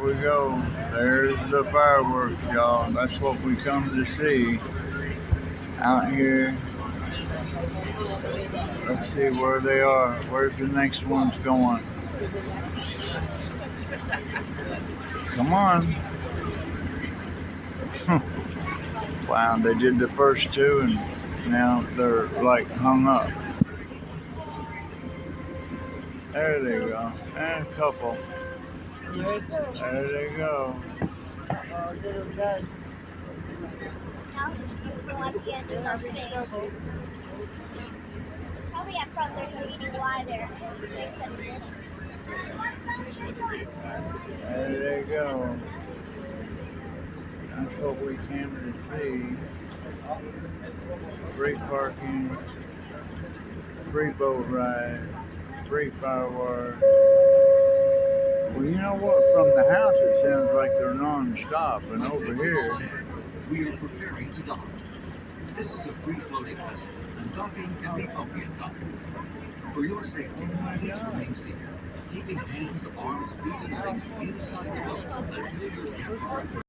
we go. There's the fireworks, y'all. That's what we come to see out here. Let's see where they are. Where's the next one's going? Come on. Wow, they did the first two and now they're like hung up. There they go. And a couple. There they go. Probably at front there's a meeting wider. There they go. That's what we came to see. Free parking, free boat ride, free fireworks. Well, you know what? From the house, it sounds like they're non-stop, and over here, we are preparing to dock. This is a free-floating vessel, and docking can be bumpy at times. For your safety, please remain seated, keeping hands, arms, feet, and legs inside the boat until you're